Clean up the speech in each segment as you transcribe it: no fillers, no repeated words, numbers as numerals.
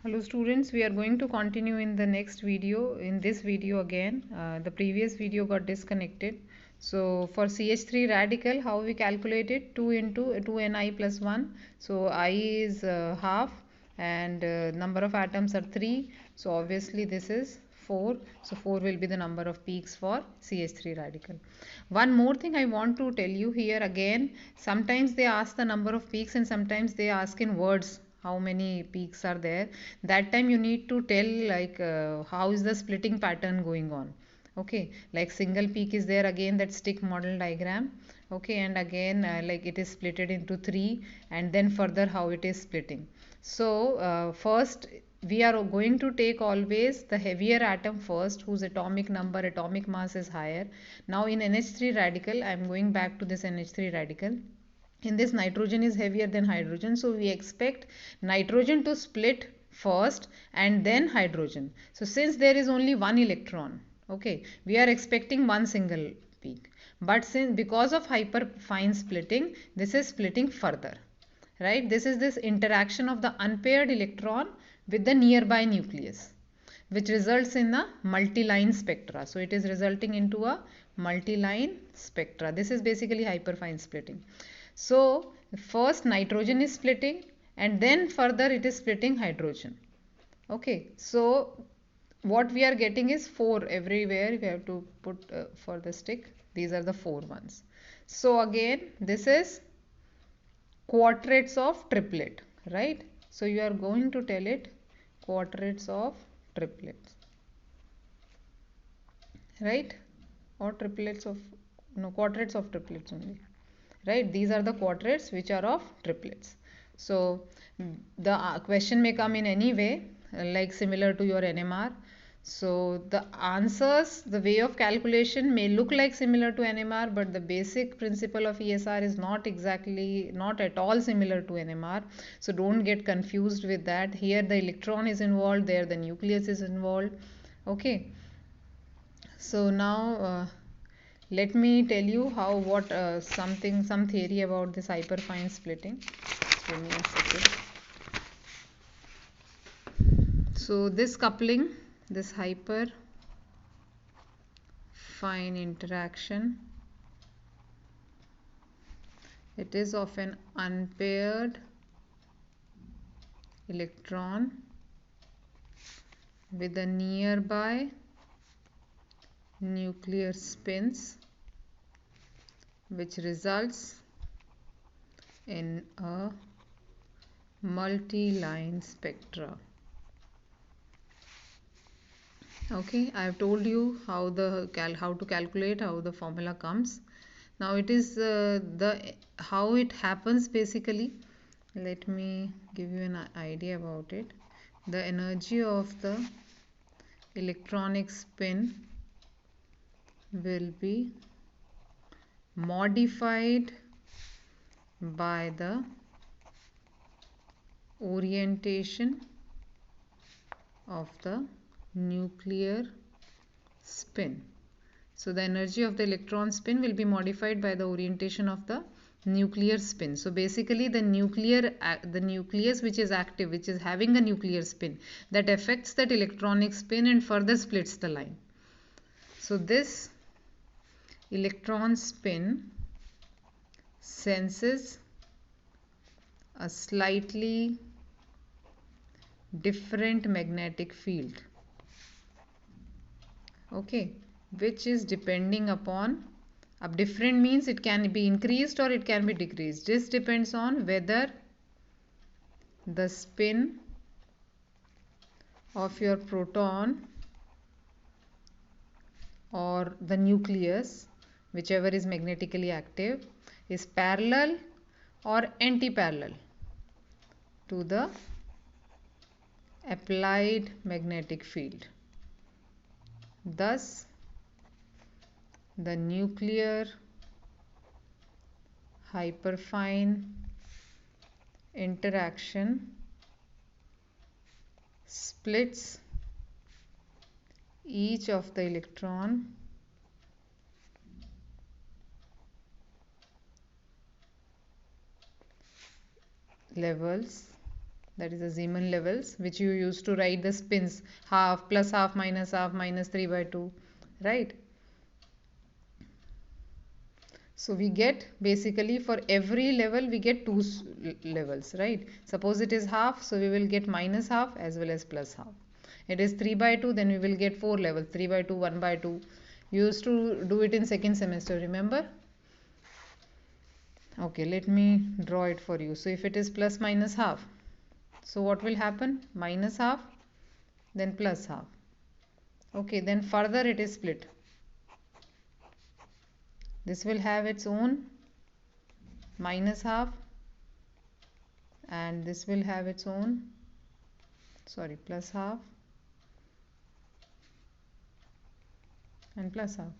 Hello students, we are going to continue in the next video. In this video again, the previous video got disconnected. So for CH3 radical, how we calculate it? 2 into 2Ni plus 1. So I is half and number of atoms are 3. So obviously this is 4. So 4 will be the number of peaks for CH3 radical. One more thing I want to tell you here again, sometimes they ask the number of peaks and sometimes they ask in words how many peaks are there. That time you need to tell like how is the splitting pattern going on. Okay, like single peak is there, again that stick model diagram. Okay, and again like it is splitted into 3 and then further how it is splitting. So first we are going to take always the heavier atom first, whose atomic number, atomic mass is higher. Now in NH3 radical, I am going back to this NH3 radical. In this, nitrogen is heavier than hydrogen, so we expect nitrogen to split first and then hydrogen. So since there is only one electron, okay, we are expecting one single peak. But since because of hyperfine splitting, this is splitting further, right? This is this interaction of the unpaired electron with the nearby nucleus, which results in a multi-line spectra. So it is resulting into a multi-line spectra. This is basically hyperfine splitting. So first nitrogen is splitting and then further it is splitting hydrogen. Okay, so what we are getting is 4 everywhere. We have to put for the stick. These are the 4 ones. So again, this is quartets of triplet, right? So you are going to tell it quartets of triplets, right? Or triplets of, no, quartets of triplets only, right? These are the quartets which are of triplets. So the question may come in any way, like similar to your NMR. So the answers, the way of calculation may look like similar to NMR, but the basic principle of ESR is not exactly, not at all similar to NMR. So don't get confused with that. Here the electron is involved, there the nucleus is involved. Okay. So now let me tell you how some theory about this hyperfine splitting. Give me a second. So this coupling, this hyperfine interaction, it is of an unpaired electron with a nearby nuclear spins, which results in a multi-line spectra. Okay, I have told you how to calculate, how the formula comes. Now it is how it happens basically. Let me give you an idea about it. The energy of the electronic spin will be modified by the orientation of the nuclear spin. So the energy of the electron spin will be modified by the orientation of the nuclear spin. So basically the nucleus which is active, which is having a nuclear spin, that affects that electronic spin and further splits the line. So this electron spin senses a slightly different magnetic field, okay, which is depending upon, different means it can be increased or it can be decreased. This depends on whether the spin of your proton or the nucleus, whichever is magnetically active, is parallel or anti-parallel to the applied magnetic field. Thus, the nuclear hyperfine interaction splits each of the electron levels that is the Zeeman levels, which you use to write the spins, half, plus half, minus 3 by 2, right? So we get basically for every level we get two levels, right? Suppose it is half, so we will get minus half as well as plus half. It is 3 by 2, then we will get 4 levels, 3 by 2, 1 by 2. You used to do it in second semester, remember? Okay, let me draw it for you. So if it is plus minus half, so what will happen? Minus half, then plus half. Okay, then further it is split. This will have its own minus half, and this will have its own, sorry, plus half and plus half.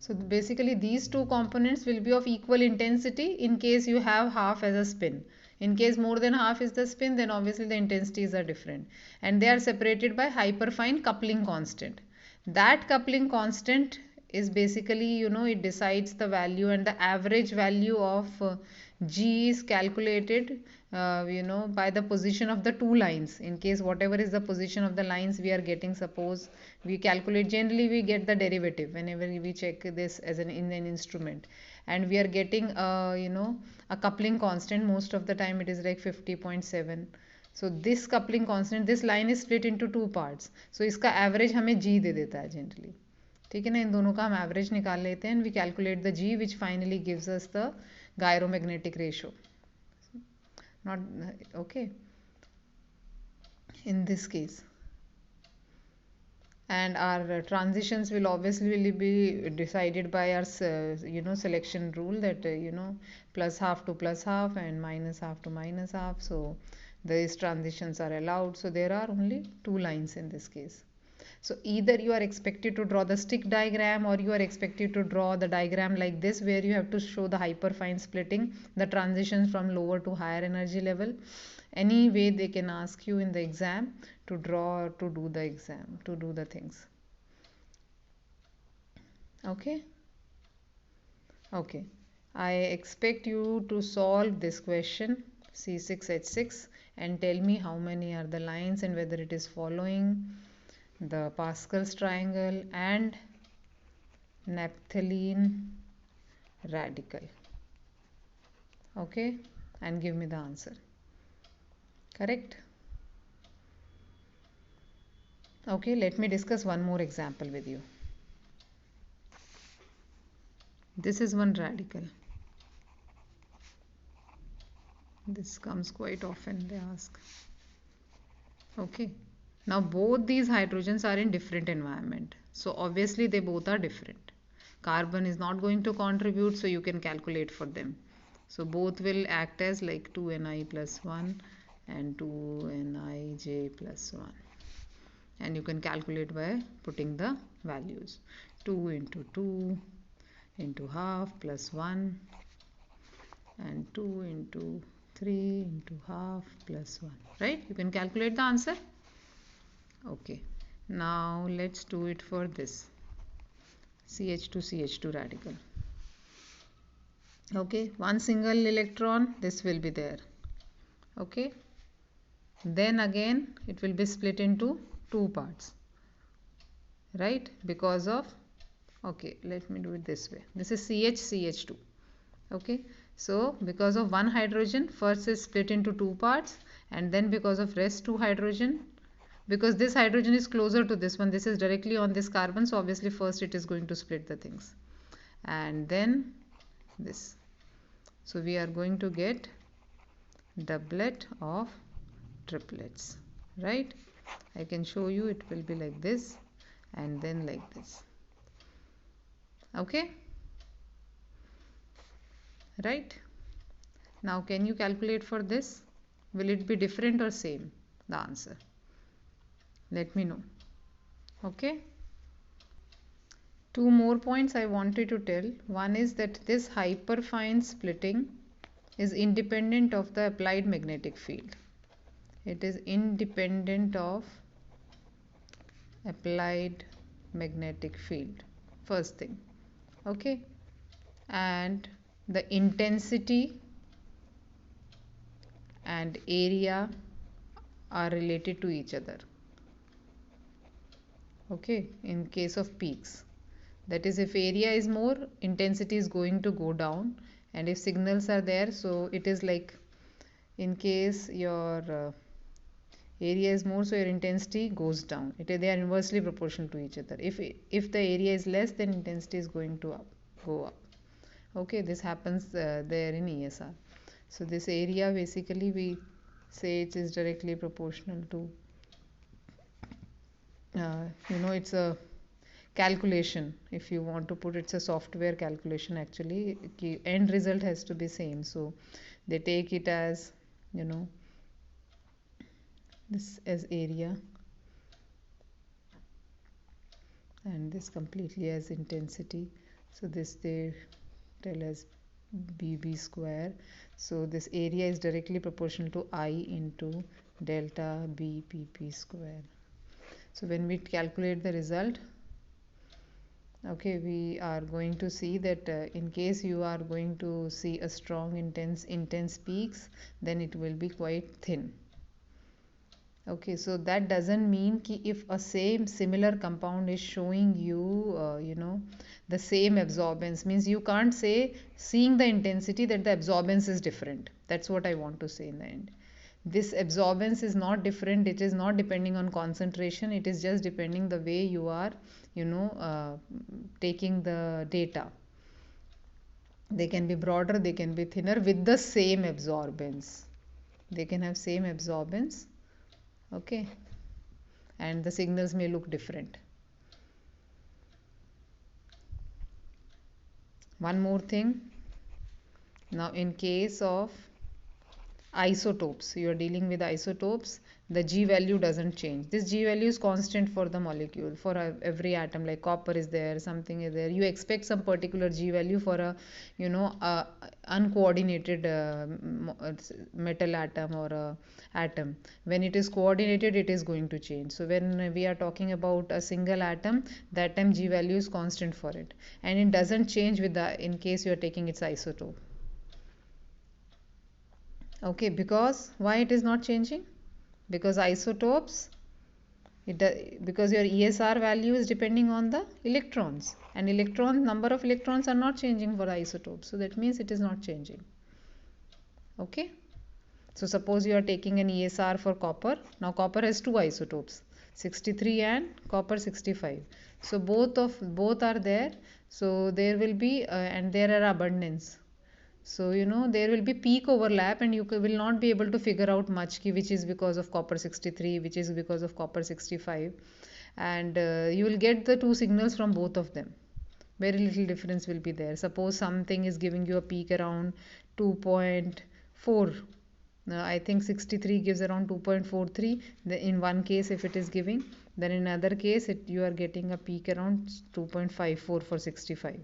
So basically these two components will be of equal intensity in case you have half as a spin. In case more than half is the spin, then obviously the intensities are different, and they are separated by hyperfine coupling constant. That coupling constant is basically, it decides the value, and the average value of G is calculated by the position of the two lines. In case whatever is the position of the lines we are getting, suppose we calculate, generally we get the derivative whenever we check this as in an instrument, and we are getting a coupling constant. Most of the time it is like 50.7. So this coupling constant, this line is split into two parts, so इसका average हमें G दे देता है generally. ठीक है ना, इन दोनों का हम एवरेज निकाल लेते हैं, and we calculate the G, which finally gives us the gyromagnetic ratio. Not okay in this case. And our transitions will obviously be decided by our selection rule, that plus half to plus half and minus half to minus half. So these transitions are allowed. So there are only two lines in this case. So either you are expected to draw the stick diagram, or you are expected to draw the diagram like this, where you have to show the hyperfine splitting, the transitions from lower to higher energy level. Any way they can ask you in the exam to draw, or to do the exam, to do the things. Okay? Okay. I expect you to solve this question C6H6 and tell me how many are the lines and whether it is following the Pascal's triangle and naphthalene radical. Okay? And give me the answer. Correct? Okay, let me discuss one more example with you. This is one radical. This comes quite often, they ask. Okay. Now both these hydrogens are in different environment. So obviously they both are different. Carbon is not going to contribute, so you can calculate for them. So both will act as like 2Ni plus 1 and 2Nij plus 1. And you can calculate by putting the values. 2 into 2 into half plus 1 and 2 into 3 into half plus 1. Right? You can calculate the answer. Okay, now let's do it for this CH2 radical. Okay, one single electron, this will be there. Okay, then again it will be split into two parts, right? Because of, okay, let me do it this way. This is CH2. Okay, so because of one hydrogen, first is split into two parts, and then because of rest two hydrogen, because this hydrogen is closer to this one, this is directly on this carbon, so obviously first it is going to split the things, and then this. So we are going to get doublet of triplets, right? I can show you, it will be like this and then like this. Okay, right? Now can you calculate for this? Will it be different or same? The answer, let me know. Okay, two more points I wanted to tell. One is that this hyperfine splitting is independent of the applied magnetic field. It is independent of applied magnetic field, first thing. Okay, and the intensity and area are related to each other. Okay, in case of peaks, that is, if area is more, intensity is going to go down, and if signals are there, so it is like, in case your area is more, so your intensity goes down. They are inversely proportional to each other. If the area is less, then intensity is going to go up. Okay, this happens there in ESR. So this area, basically we say it is directly proportional to it's a calculation. If you want to put, it's a software calculation actually. End result has to be same, so they take it as this as area, and this completely as intensity. So this they tell as BB square. So this area is directly proportional to I into delta BPP square. So when we calculate the result, okay, we are going to see that in case you are going to see a strong intense peaks, then it will be quite thin. Okay, so that doesn't mean ki if a similar compound is showing you the same absorbance, means you can't say, seeing the intensity, that the absorbance is different. That's what I want to say in the end. This absorbance is not different. It is not depending on concentration. It is just depending the way you are taking the data. They can be broader, they can be thinner with the same absorbance. They can have same absorbance, okay, and the signals may look different. One more thing. Now in case of isotopes, you are dealing with isotopes, the G value doesn't change. This G value is constant for the molecule, for every atom. Like copper is there, something is there, you expect some particular G value for a uncoordinated metal atom or a atom. When it is coordinated, it is going to change. So when we are talking about a single atom, that time G value is constant for it, and it doesn't change with the in case you are taking its isotope. Okay, because why it is not changing? Because isotopes, because your ESR value is depending on the electrons, and number of electrons are not changing for isotopes, so that means it is not changing. Okay, so suppose you are taking an ESR for copper. Now copper has two isotopes, 63 and copper 65. So both are there, so there will be and there are abundance. So there will be peak overlap, and you will not be able to figure out much which is because of copper 63, which is because of copper 65, and you will get the two signals from both of them. Very little difference will be there. Suppose something is giving you a peak around 2.4. I think 63 gives around 2.43. In one case, if it is giving, then in another case you are getting a peak around 2.54 for 65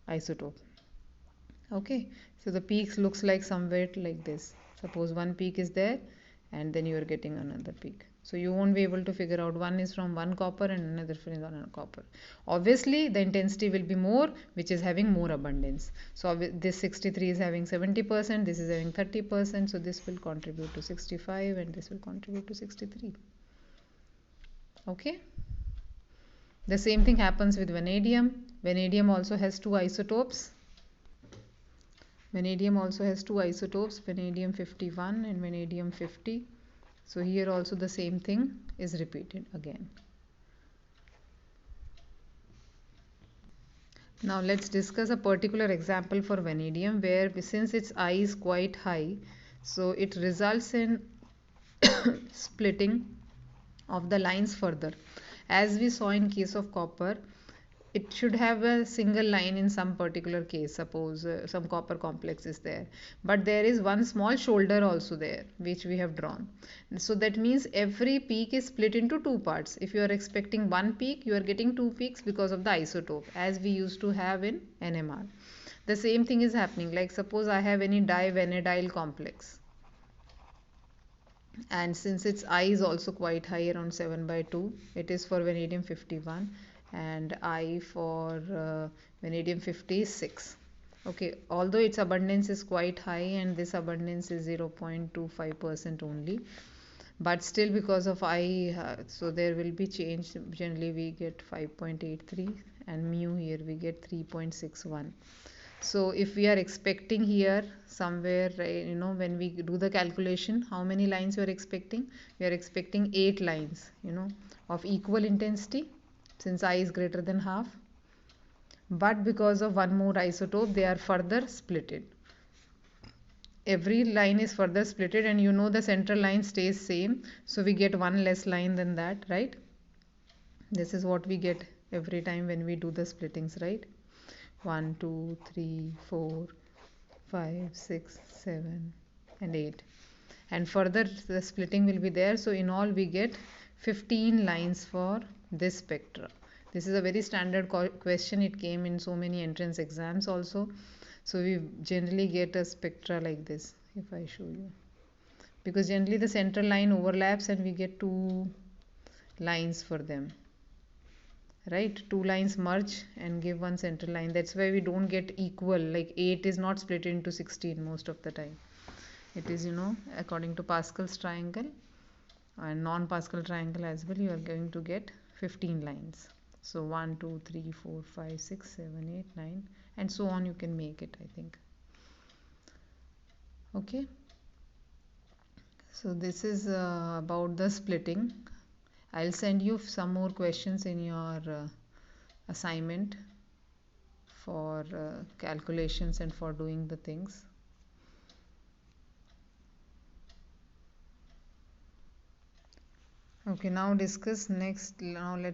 isotope. Okay, so the peaks looks like somewhere like this. Suppose one peak is there, and then you are getting another peak. So you won't be able to figure out one is from one copper and another from another copper. Obviously the intensity will be more, which is having more abundance. So this 63 is having 70%, this is having 30%, so this will contribute to 65 and this will contribute to 63. Okay, the same thing happens with vanadium. Vanadium also has two isotopes. Vanadium also has two isotopes, vanadium 51 and vanadium 50. So here also the same thing is repeated again. Now let's discuss a particular example for vanadium, where since its I is quite high, so it results in splitting of the lines further. As we saw in case of copper, it should have a single line in some particular case. Suppose some copper complex is there, but there is one small shoulder also there which we have drawn. So that means every peak is split into two parts. If you are expecting one peak, you are getting two peaks because of the isotope, as we used to have in NMR. The same thing is happening. Like suppose I have any divanadilyl complex, and since its I is also quite high, around 7/2, it is for vanadium 51, and I for vanadium 50 is 6. Okay, although its abundance is quite high and this abundance is 0.25% only, but still because of I, so there will be change. Generally we get 5.83 and mu here we get 3.61. So if we are expecting here somewhere, when we do the calculation, how many lines we are expecting? We are expecting 8 lines, of equal intensity, since I is greater than half. But because of one more isotope, they are further splitted. Every line is further splitted, and the central line stays same. So we get one less line than that, right? This is what we get every time when we do the splittings, right? 1, 2, 3, 4, 5, 6, 7, and 8. And further the splitting will be there. So in all we get 15 lines for this spectra. This is a very standard question. It came in so many entrance exams also. So we generally get a spectra like this, if I show you. Because generally the central line overlaps and we get 2 lines for them. Right? 2 lines merge and give one central line. That's why we don't get equal. Like 8 is not split into 16 most of the time. It is, according to Pascal's triangle and non-Pascal triangle as well, you are going to get 15 lines. So 1, 2, 3, 4, 5, 6, 7, 8, 9 and so on you can make it, I think. Okay. So this is about the splitting. I'll send you some more questions in your assignment for calculations and for doing the things. Okay, now let's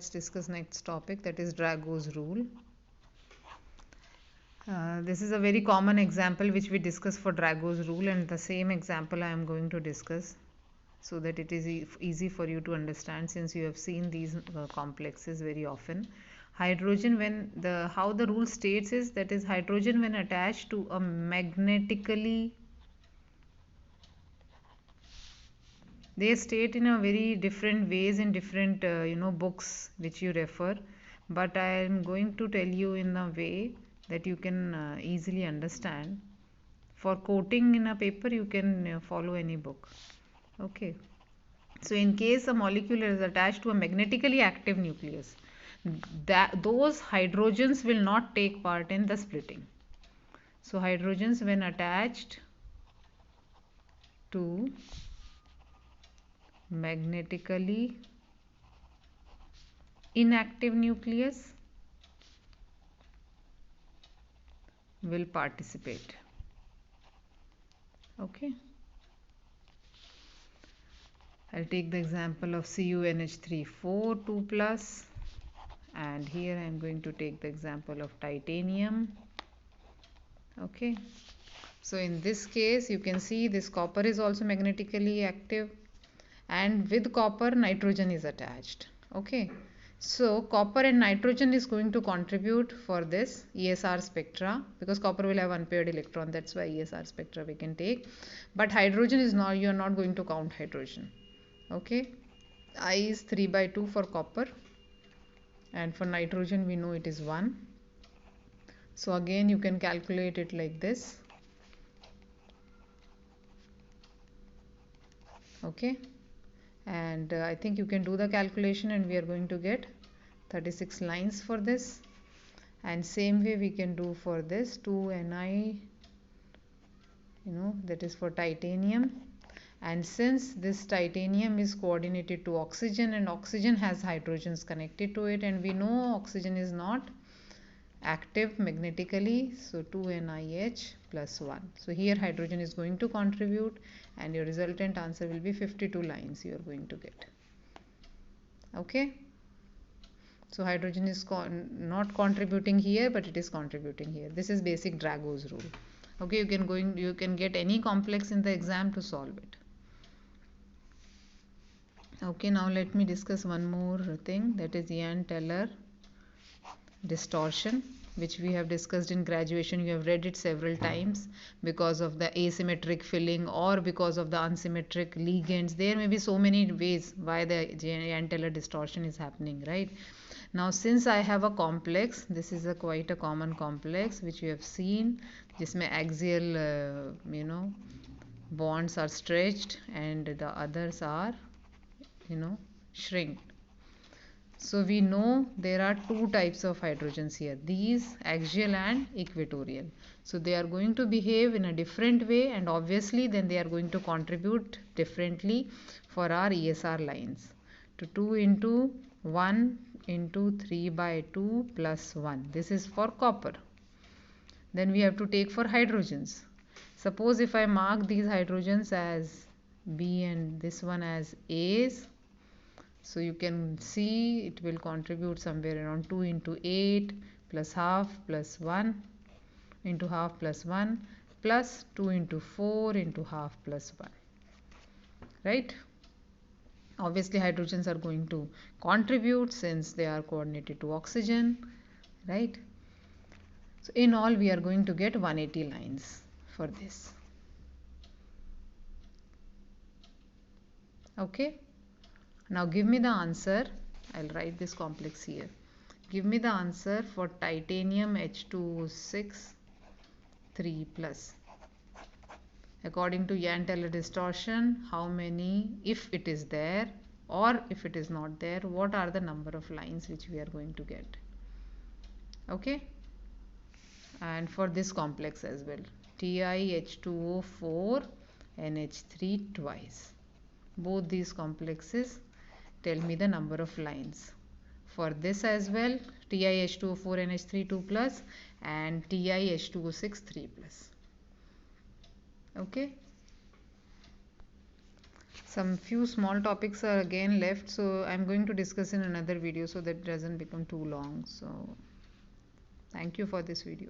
discuss next topic, that is Drago's rule. This is a very common example which we discuss for Drago's rule, and the same example I am going to discuss so that it is easy for you to understand, since you have seen these complexes very often. Hydrogen, how the rule states is, that is hydrogen when attached to a magnetically, they state in a very different ways in different books which you refer, but I am going to tell you in a way that you can easily understand. For quoting in a paper you can follow any book. Okay, so in case a molecule is attached to a magnetically active nucleus, those hydrogens will not take part in the splitting. So hydrogens when attached to magnetically inactive nucleus will participate. Okay, I'll take the example of CuNH3 2 plus, and here I am going to take the example of titanium. Okay, so in this case you can see this copper is also magnetically active, and with copper nitrogen is attached. Okay, so copper and nitrogen is going to contribute for this ESR spectra, because copper will have unpaired electron, that's why ESR spectra we can take. But hydrogen is not, you are not going to count hydrogen. Okay, I is 3/2 for copper, and for nitrogen we know it is 1. So again you can calculate it like this. Okay, and I think you can do the calculation, and we are going to get 36 lines for this. And same way we can do for this 2Ni, that is for titanium. And since this titanium is coordinated to oxygen, and oxygen has hydrogens connected to it, and we know oxygen is not active magnetically, so 2NiH plus 1. So here hydrogen is going to contribute, and your resultant answer will be 52 lines you are going to get. Okay, so hydrogen is not contributing here, but it is contributing here. This is basic Drago's rule. Okay, you can get any complex in the exam to solve it. Okay, now let me discuss one more thing, that is Jahn-Teller distortion, which we have discussed in graduation. You have read it several times, because of the asymmetric filling or because of the unsymmetric ligands. There may be so many ways why the Jahn-Teller distortion is happening, right? Now since I have a complex, this is a quite a common complex which you have seen, जिसमें axial bonds are stretched and the others are shrinked. So we know there are two types of hydrogens here, these axial and equatorial. So they are going to behave in a different way, and obviously then they are going to contribute differently for our ESR lines. To 2 into 1 into 3 by 2 plus 1. This is for copper. Then we have to take for hydrogens. Suppose if I mark these hydrogens as B and this one as A's, so you can see it will contribute somewhere around 2 into 8 plus half plus 1 into half plus 1 plus 2 into 4 into half plus 1. Right? Obviously hydrogens are going to contribute since they are coordinated to oxygen. Right? So in all we are going to get 180 lines for this. Okay. Now give me the answer. I'll write this complex here. Give me the answer for titanium H2O6 3 plus. According to Jahn-Teller distortion, how many, if it is there or if it is not there, what are the number of lines which we are going to get? Okay. And for this complex as well, TiH2O4 NH3 twice. Both these complexes tell me the number of lines. For this as well, TiH2O4 NH3 2 plus and TiH2O6 3 plus. Okay. Some few small topics are again left, so I'm going to discuss in another video so that it doesn't become too long. So thank you for this video.